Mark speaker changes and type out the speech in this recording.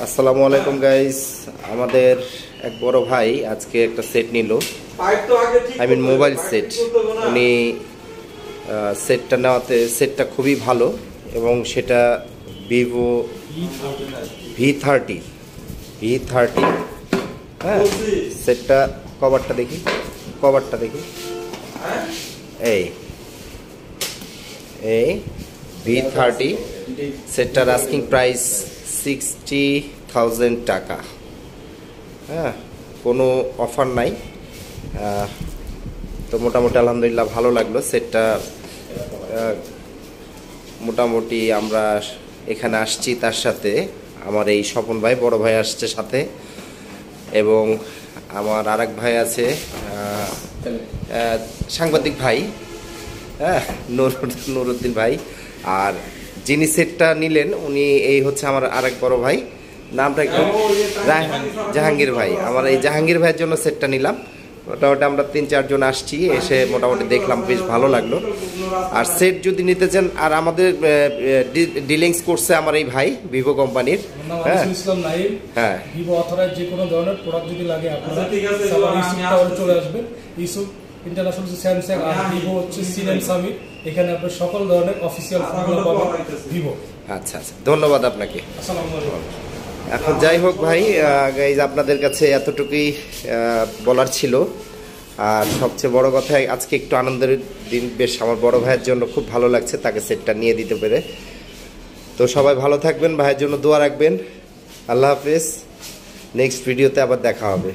Speaker 1: আসসালামু আলাইকুম গাইস, আমাদের এক বড় ভাই আজকে একটা সেট নিল, মোবাইল সেট। উনি সেটটা নেওয়াতে সেটটা খুবই ভালো এবং সেটা ভিভো V30। হ্যাঁ, সেটটা কভারটা দেখি এই V30 সেটটার আস্কিং প্রাইস 60,000 টাকা। হ্যাঁ, কোনো অফার নাই। তো মোটামুটি আলহামদুলিল্লাহ ভালো লাগলো সেটটা। মোটামুটি আমরা এখানে আসছি, তার সাথে আমার এই স্বপন ভাই, বড় ভাই আসছে সাথে, এবং আমার আরেক ভাই আছে সাংবাদিক ভাই, হ্যাঁ, নুরুদ্দিন ভাই। আর যিনি সেটটা নিলেন উনি এই হচ্ছে আমার আরেক বড় ভাই, নামটা একটু জাহাঙ্গীর ভাই। আমার এই জাহাঙ্গীর ভাইয়ের জন্য সেটটা নিলাম। মোটামুটি আমরা 3-4 জন আসছি, এসে মোটামুটি দেখলাম, বেশ ভালো লাগলো। আর সেট যদি নিতে চান, আর আমাদের ডিলিংস করছে আমার এই ভাই ভিভো কোম্পানির। হ্যাঁ,
Speaker 2: ভিভো অথরাইজ যে কোনো ধরনের প্রোডাক্ট যদি লাগে আপনারা চলে আসবেন। ইউসুফ ইন্টারন্যাশনাল, স্যামসাং আর ভিভো হচ্ছে সিনেম সামিট, এখানে আপনি সকল ধরনের অফিসিয়াল ফোনগুলো পাবেন ভিভো।
Speaker 1: আচ্ছা, ধন্যবাদ আপনাকে।
Speaker 2: আসসালামু আলাইকুম।
Speaker 1: এখন যাই হোক ভাই, গাইজ আপনাদের কাছে এতটুকুই বলার ছিল। আর সবচেয়ে বড় কথা, আজকে একটু আনন্দের দিন, বেশ আমার বড় ভাইয়ের জন্য খুব ভালো লাগছে তাকে সেটটা নিয়ে দিতে পেরে। তো সবাই ভালো থাকবেন, ভাইয়ের জন্য দোয়া রাখবেন। আল্লাহ হাফেজ, নেক্সট ভিডিওতে আবার দেখা হবে।